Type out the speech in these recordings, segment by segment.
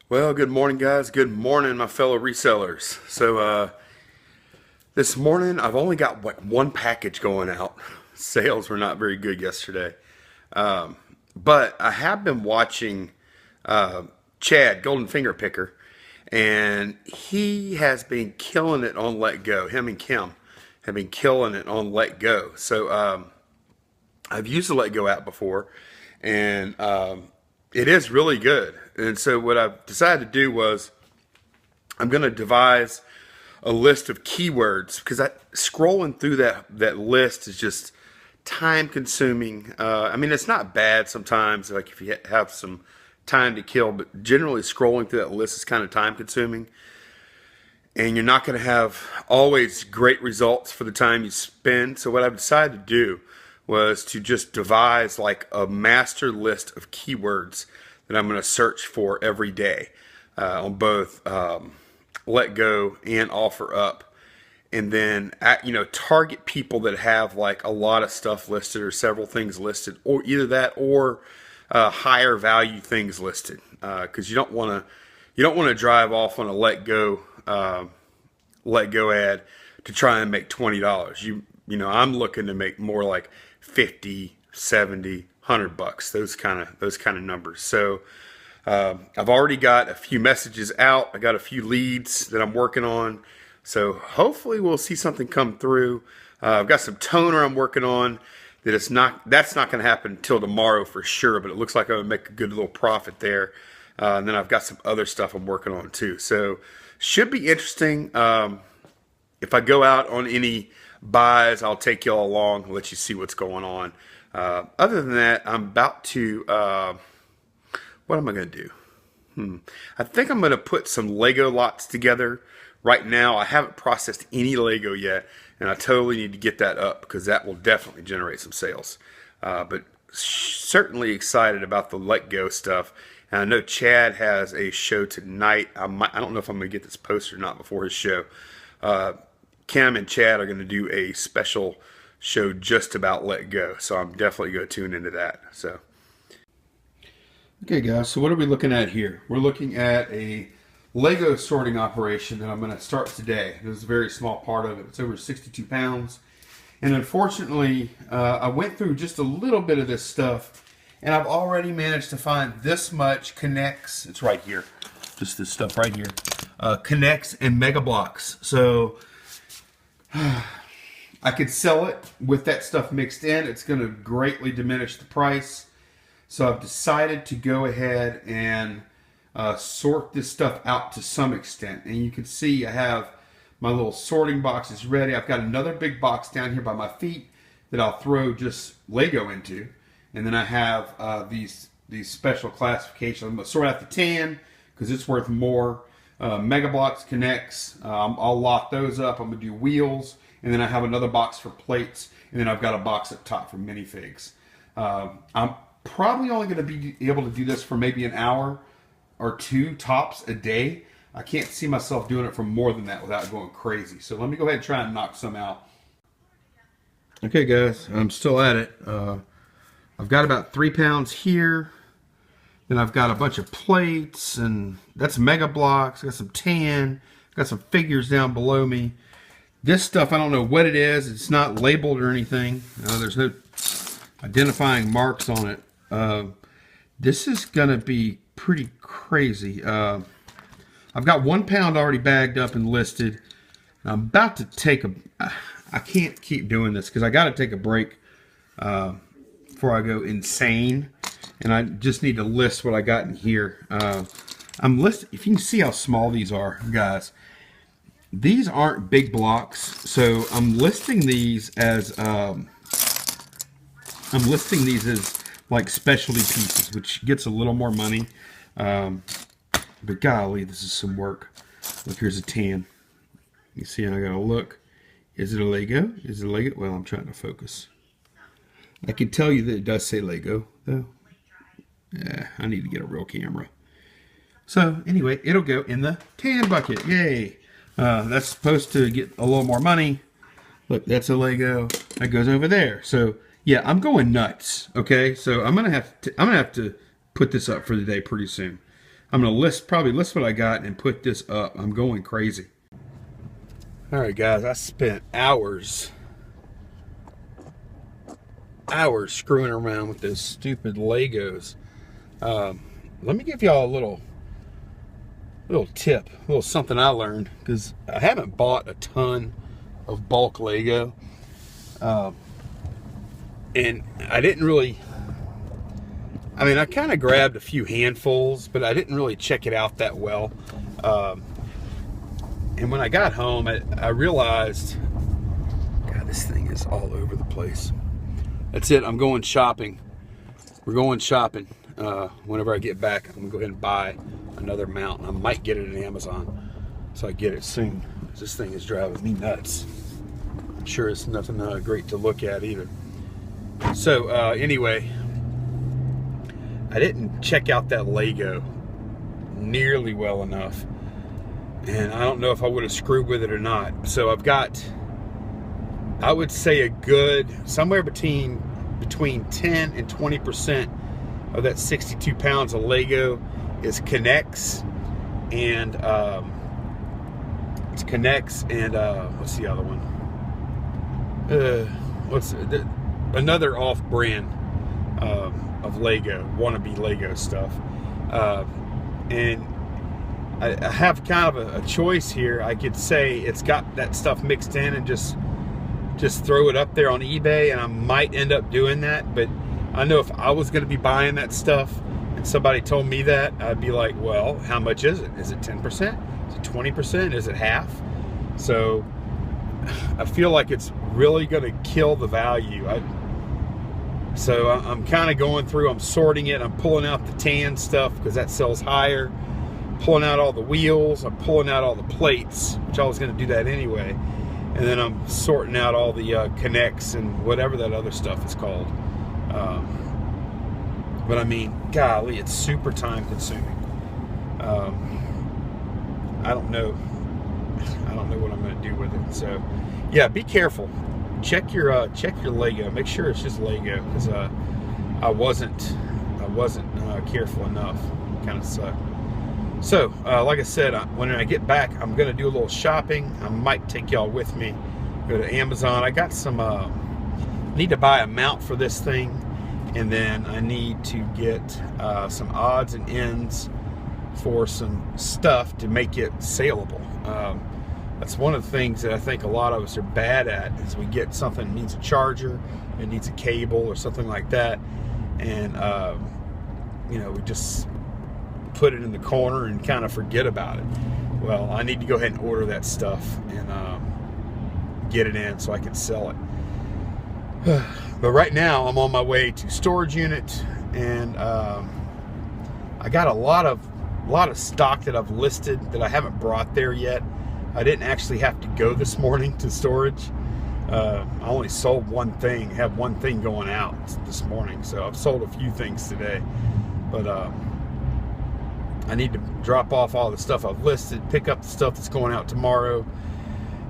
Well, good morning, guys. Good morning, my fellow resellers. This morning I've only got like one package going out. Sales were not very good yesterday. But I have been watching Chad, Golden Finger Picker, and he has been killing it on Let Go. Him and Kim have been killing it on Let Go. I've used the Let Go app before, and it is really good. And so what I've decided to do was I'm going to devise a list of keywords because scrolling through that list is just time consuming. I mean, it's not bad sometimes, like if you have some time to kill, but generally scrolling through that list is kind of time consuming. And you're not going to have always great results for the time you spend. So what I've decided to do was to just devise like a master list of keywords that I'm going to search for every day on both Let Go and Offer Up, and then target people that have like a lot of stuff listed or several things listed, or either that or higher value things listed, because you don't want to drive off on a Let Go ad to try and make $20. I'm looking to make more like 50, 70, $100, those kind of numbers. So I've already got a few messages out. I got a few leads that I'm working on. So hopefully we'll see something come through. I've got some toner I'm working on that's not going to happen until tomorrow for sure, but it looks like I'm going to make a good little profit there. And then I've got some other stuff I'm working on too. So should be interesting. If I go out on any buys, I'll take y'all along and let you see what's going on. Other than that, I'm about to, what am I going to do? I think I'm going to put some Lego lots together. Right now, I haven't processed any Lego yet, and I totally need to get that up because that will definitely generate some sales. But certainly excited about the Let Go stuff. And I know Chad has a show tonight. I don't know if I'm going to get this posted or not before his show. Kim and Chad are going to do a special show just about Let Go, so I'm definitely going to tune into that. So, okay, guys. So what are we looking at here? We're looking at a Lego sorting operation that I'm going to start today. This is a very small part of it. It's over 62 pounds, and unfortunately, I went through just a little bit of this stuff, and I've already managed to find this much connects. It's right here, just this stuff right here. Connects and Mega Blocks. So I could sell it with that stuff mixed in. It's going to greatly diminish the price. So I've decided to go ahead and sort this stuff out to some extent. And you can see I have my little sorting boxes ready. I've got another big box down here by my feet that I'll throw just Lego into. And then I have these special classifications. I'm going to sort out the tan because it's worth more. Mega Blocks, Connects, I'll lock those up. I'm going to do wheels. And then I have another box for plates, and then I've got a box up top for minifigs. I'm probably only going to be able to do this for maybe an hour or two tops a day. I can't see myself doing it for more than that without going crazy. So let me go ahead and try and knock some out. Okay, guys, I'm still at it. I've got about 3 pounds here. Then I've got a bunch of plates, and that's Mega Blocks. I got some tan. Got some figures down below me. This stuff, I don't know what it is. It's not labeled or anything. There's no identifying marks on it. This is going to be pretty crazy. I've got 1 pound already bagged up and listed. I'm about to take I can't keep doing this because I got to take a break before I go insane. And I just need to list what I got in here. I'm listing, if you can see how small these are, guys. These aren't big blocks, so I'm listing these as like specialty pieces, which gets a little more money. But golly, this is some work. Look, here's a tan. You see, I gotta look. Is it a Lego? Is it a Lego? Well, I'm trying to focus. I can tell you that it does say Lego, though. Yeah, I need to get a real camera. So anyway, it'll go in the tan bucket. Yay! That's supposed to get a little more money. Look, that's a Lego. That goes over there. So yeah, I'm going nuts. Okay, so I'm gonna have to put this up for the day pretty soon. I'm gonna probably list what I got and put this up. I'm going crazy. All right, guys, I spent hours screwing around with those stupid Legos. Let me give y'all a little tip, a little something I learned, because I haven't bought a ton of bulk Lego, and I didn't really, I mean, I kind of grabbed a few handfuls, but I didn't really check it out that well. And when I got home, I realized, God, this thing is all over the place. That's it, I'm going shopping. We're going shopping. Whenever I get back, I'm gonna go ahead and buy another mount. I might get it at Amazon, so I get it soon. This thing is driving me nuts. I'm sure it's nothing great to look at either. So anyway, I didn't check out that Lego nearly well enough, and I don't know if I would have screwed with it or not. So I've got, I would say, a good somewhere between 10 and 20% of that 62 pounds of Lego is connects, and it's connects and what's the other one? Another off-brand of Lego, wannabe Lego stuff, and I have kind of a choice here. I could say it's got that stuff mixed in and just throw it up there on eBay, and I might end up doing that. But I know if I was going to be buying that stuff and somebody told me that, I'd be like, well, how much is it? Is it 10%? Is it 20%? Is it half? So I feel like it's really going to kill the value. So I'm kind of going through, I'm sorting it, I'm pulling out the tan stuff because that sells higher, pulling out all the wheels, I'm pulling out all the plates, which I was going to do that anyway, and then I'm sorting out all the connects and whatever that other stuff is called. But I mean, golly, it's super time consuming. I don't know what I'm going to do with it. So yeah, be careful. Check your Lego. Make sure it's just Lego, because I wasn't careful enough. Kind of sucked. So like I said, when I get back, I'm gonna do a little shopping. I might take y'all with me. Go to Amazon. I got some. Need to buy a mount for this thing, and then I need to get some odds and ends for some stuff to make it saleable. That's one of the things that I think a lot of us are bad at, is we get something that needs a charger, it needs a cable or something like that, and we just put it in the corner and kind of forget about it. Well, I need to go ahead and order that stuff and get it in so I can sell it. But right now I'm on my way to storage unit, and I got a lot of stock that I've listed that I haven't brought there yet. I didn't actually have to go this morning to storage. I only sold one thing, have one thing going out this morning, so I've sold a few things today. But I need to drop off all the stuff I've listed, pick up the stuff that's going out tomorrow,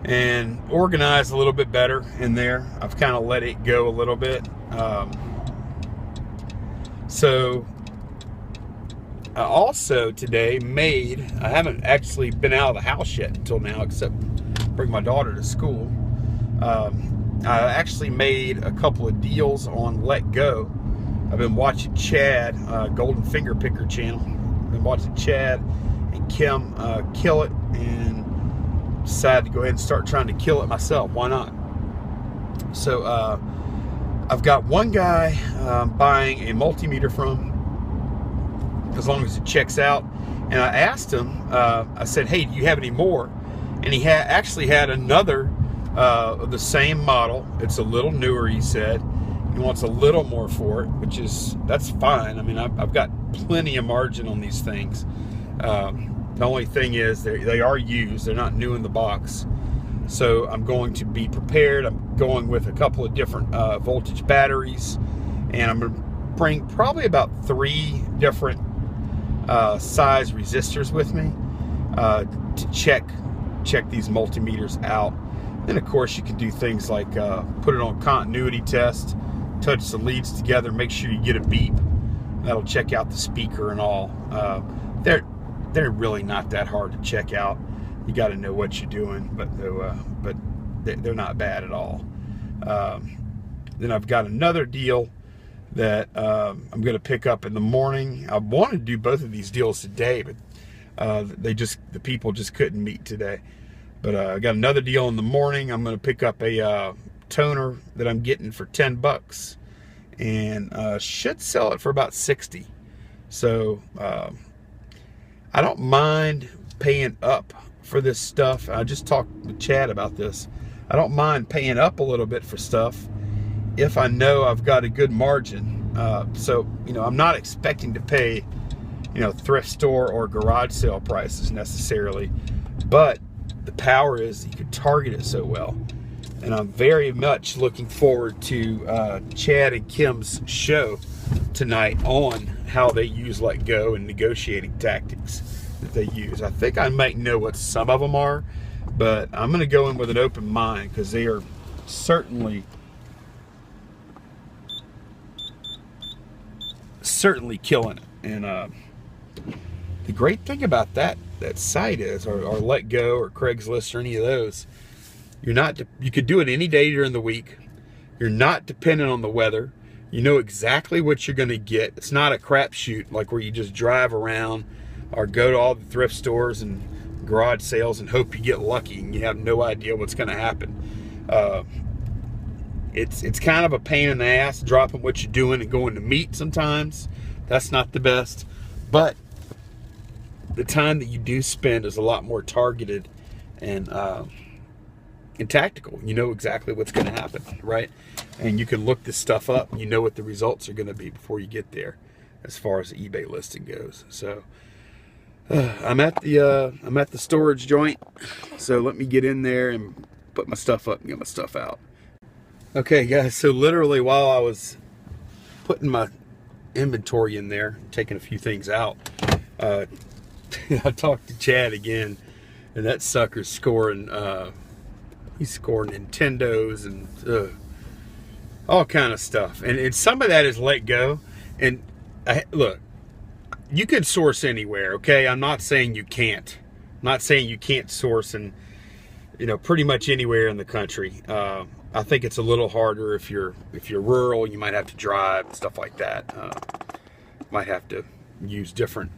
and organize a little bit better in there. I've kind of let it go a little bit. So I also today I haven't actually been out of the house yet until now, except bring my daughter to school. I actually made a couple of deals on Let Go. I've been watching Chad, Golden Finger Picker channel. I've been watching Chad and Kim kill it, and decided to go ahead and start trying to kill it myself. Why not? So I've got one guy buying a multimeter from, as long as it checks out. And I asked him, I said, hey, do you have any more? And he actually had another of the same model. It's a little newer, he said. He wants a little more for it, that's fine. I mean, I've got plenty of margin on these things. The only thing is they are used, they're not new in the box. So I'm going to be prepared. I'm going with a couple of different voltage batteries, and I'm going to bring probably about 3 different size resistors with me to check these multimeters out. Then of course you can do things like put it on continuity test, touch the leads together, make sure you get a beep. That'll check out the speaker and all. they're really not that hard to check out. You got to know what you're doing, but they're not bad at all. Then I've got another deal that I'm going to pick up in the morning. I wanted to do both of these deals today, but the people just couldn't meet today. But I got another deal in the morning. I'm going to pick up a toner that I'm getting for $10, and should sell it for about 60. So I don't mind paying up for this stuff. I just talked with Chad about this. I don't mind paying up a little bit for stuff if I know I've got a good margin. So, I'm not expecting to pay, thrift store or garage sale prices necessarily, but the power is you can target it so well. And I'm very much looking forward to Chad and Kim's show tonight on how they use let go and negotiating tactics that they use. I think I might know what some of them are, but I'm going to go in with an open mind because they are certainly killing it. And the great thing about that site is, or Let Go or Craigslist or any of those, you could do it any day during the week. You're not dependent on the weather. You know exactly what you're going to get. It's not a crapshoot like where you just drive around or go to all the thrift stores and garage sales and hope you get lucky and you have no idea what's going to happen. It's kind of a pain in the ass dropping what you're doing and going to meet sometimes. That's not the best. But the time that you do spend is a lot more targeted and tactical. You know exactly what's going to happen, right? And you can look this stuff up and you know what the results are going to be before you get there as far as the eBay listing goes. So I'm at the storage joint, so let me get in there and put my stuff up and get my stuff out. Okay guys, so literally while I was putting my inventory in there, taking a few things out, I talked to Chad again, and that sucker's scoring he's scoring Nintendos and all kind of stuff, and some of that is let go. And look, you can source anywhere, okay? I'm not saying you can't. I'm not saying you can't source in, pretty much anywhere in the country. I think it's a little harder if you're rural. You might have to drive and stuff like that. Might have to use different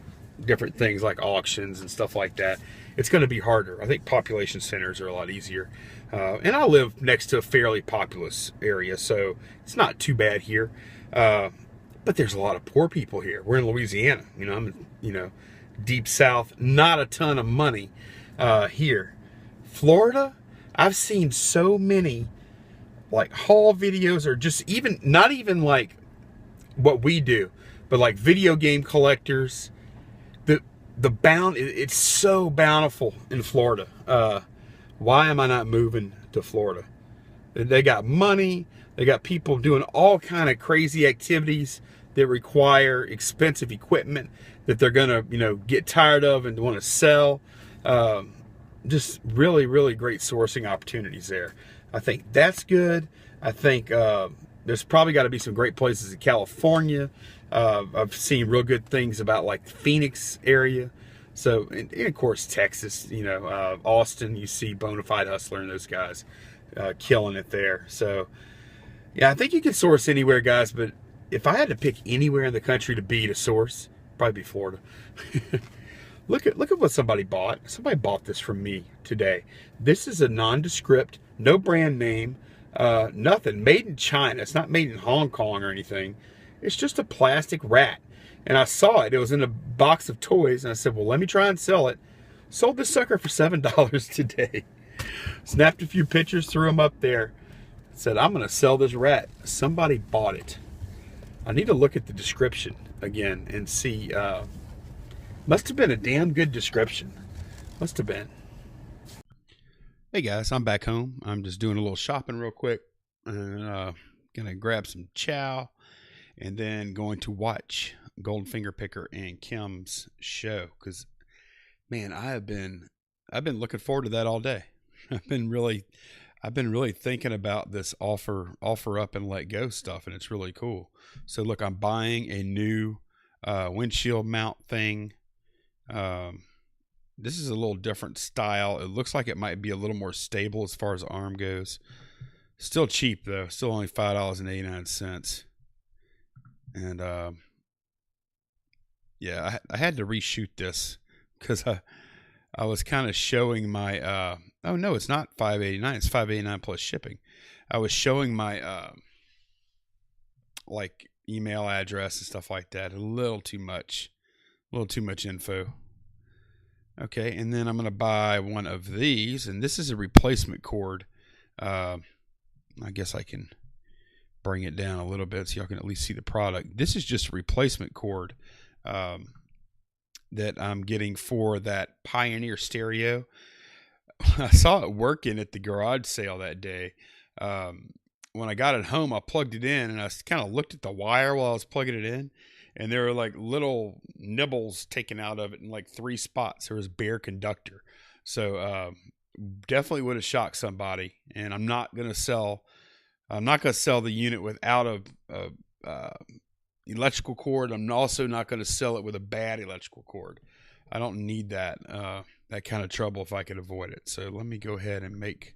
things like auctions and stuff like that. It's going to be harder. I think population centers are a lot easier. And I live next to a fairly populous area, so it's not too bad here. But there's a lot of poor people here. We're in Louisiana. I'm deep south. Not a ton of money here. Florida, I've seen so many like haul videos, or just not even like what we do, but like video game collectors. It's so bountiful in Florida. Why am I not moving to Florida? They got money. They got people doing all kind of crazy activities that require expensive equipment that they're gonna, get tired of and want to sell. Just really, really great sourcing opportunities there. I think that's good. I think there's probably got to be some great places in California. I've seen real good things about like the Phoenix area. So, and of course, Texas, Austin, you see Bonafide Hustler and those guys killing it there. So, yeah, I think you can source anywhere, guys. But if I had to pick anywhere in the country to source, probably be Florida. Look at what somebody bought. Somebody bought this from me today. This is a nondescript, no brand name, nothing. Made in China. It's not made in Hong Kong or anything. It's just a plastic rat. And I saw it. It was in a box of toys. And I said, well, let me try and sell it. Sold this sucker for $7 today. Snapped a few pictures, threw them up there. Said, I'm going to sell this rat. Somebody bought it. I need to look at the description again and see. Must have been a damn good description. Must have been. Hey guys, I'm back home. I'm just doing a little shopping real quick. And gonna grab some chow and then going to watch Golden Finger Picker and Kim's show, because man, I've been looking forward to that all day. I've been really thinking about this offer up and let go stuff, and it's really cool. So look, I'm buying a new windshield mount thing This is a little different style. It looks like it might be a little more stable as far as arm goes. Still cheap though. Still only $5.89. And yeah, I had to reshoot this because I was kind of showing my oh no, it's not $5.89. It's $5.89 plus shipping. I was showing my like email address and stuff like that. A little too much info. Okay, and then I'm going to buy one of these, and this is a replacement cord. I guess I can bring it down a little bit so y'all can at least see the product. This is just a replacement cord that I'm getting for that Pioneer stereo. I saw it working at the garage sale that day. When I got it home, I plugged it in, and I kind of looked at the wire while I was plugging it in, and there were like little nibbles taken out of it in like 3 spots. There was bare conductor. So definitely would have shocked somebody. And I'm not going to sell the unit without a electrical cord. I'm also not going to sell it with a bad electrical cord. I don't need that kind of trouble if I can avoid it. So let me go ahead and make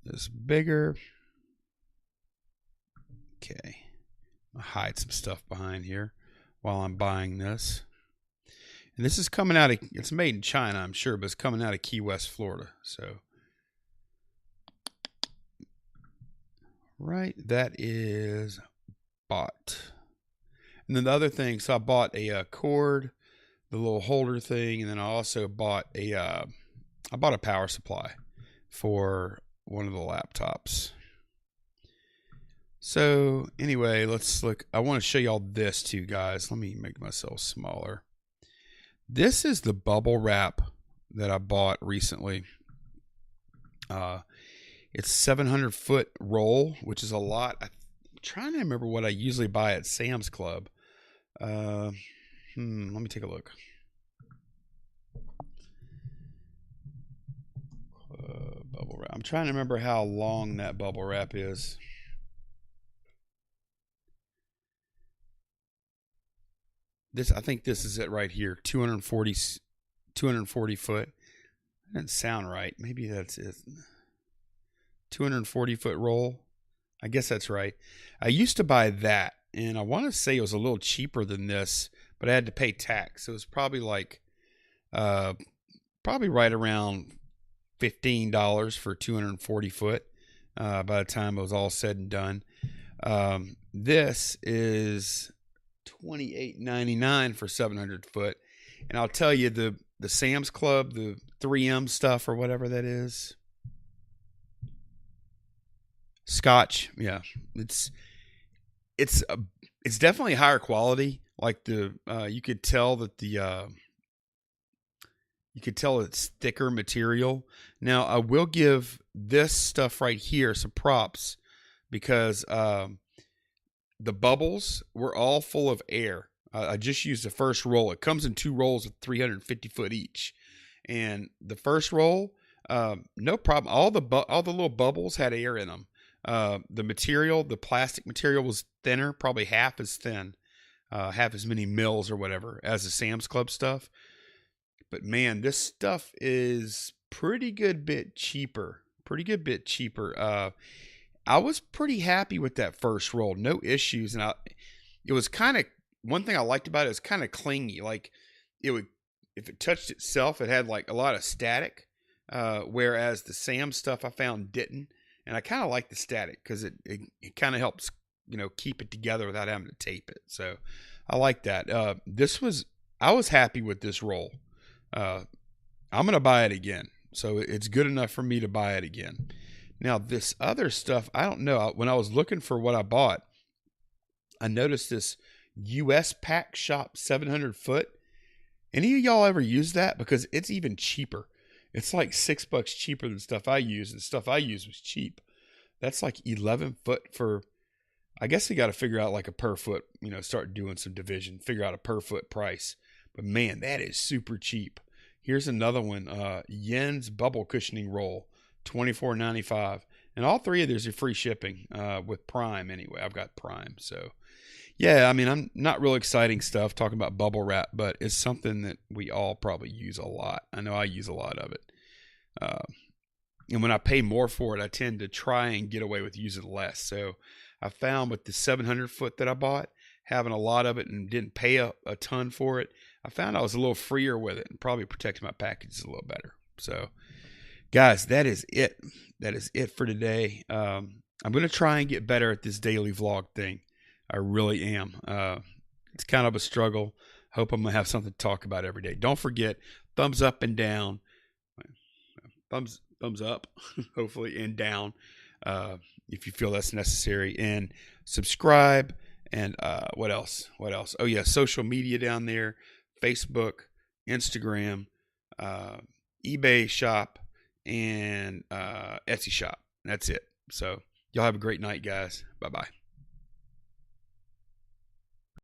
this bigger. Okay. I'll hide some stuff behind here while I'm buying this. And this is coming out of, it's made in China, I'm sure, but it's coming out of Key West, Florida. So, right, that is bought. And then the other thing, so I bought a cord, the little holder thing, and then I also bought a power supply for one of the laptops. So anyway, let's look. I want to show y'all this too, guys. Let me make myself smaller. This is the bubble wrap that I bought recently. It's 700 foot roll, which is a lot. I'm trying to remember what I usually buy at Sam's Club. Let me take a look. Bubble wrap. I'm trying to remember how long that bubble wrap is. I think this is it right here. 240 foot. That doesn't sound right. Maybe that's it. 240 foot roll. I guess that's right. I used to buy that, and I want to say it was a little cheaper than this, but I had to pay tax. It was probably like, probably right around $15 for 240 foot. By the time it was all said and done. This is $28.99 for 700 foot, and I'll tell you the Sam's Club, the 3M stuff or whatever that is, Scotch, yeah, it's definitely higher quality. Like you could tell that it's thicker material. Now I will give this stuff right here some props because the bubbles were all full of air. I just used the first roll. It comes in 2 rolls with 350 foot each. And the first roll, no problem. All the little bubbles had air in them. The material, the plastic material was thinner, probably half as thin, half as many mils or whatever as the Sam's Club stuff. But man, this stuff is pretty good bit cheaper. I was pretty happy with that first roll. No issues. And it was kind of, one thing I liked about it is kind of clingy. Like if it touched itself, it had like a lot of static. Whereas the Sam stuff I found didn't. And I kind of like the static because it kind of helps, keep it together without having to tape it. So I like that. I was happy with this roll. I'm going to buy it again. So it's good enough for me to buy it again. Now, this other stuff, I don't know. When I was looking for what I bought, I noticed this US Pack Shop 700 foot. Any of y'all ever use that? Because it's even cheaper. It's like $6 cheaper than stuff I use, and stuff I use was cheap. That's like 11 foot for, I guess you got to figure out like a per foot, start doing some division, figure out a per foot price. But man, that is super cheap. Here's another one, Yen's Bubble Cushioning Roll. $24.95, and all 3 of these are free shipping with Prime. Anyway, I've got Prime, so Yeah, I mean, I'm not real exciting stuff talking about bubble wrap, but it's something that we all probably use a lot. I know I use a lot of it. Uh, and when I pay more for it, I tend to try and get away with using less. So I found with the 700 foot that I bought, having a lot of it and didn't pay a ton for it, I found I was a little freer with it and probably protected my packages a little better. So, guys, that is it. That is it for today. I'm going to try and get better at this daily vlog thing. I really am. It's kind of a struggle. Hope I'm going to have something to talk about every day. Don't forget, thumbs up and down. Thumbs up, hopefully, and down if you feel that's necessary. And subscribe. And what else? What else? Oh, yeah, social media down there. Facebook, Instagram, eBay shop, and Etsy shop. That's it. So y'all have a great night, guys. Bye-bye.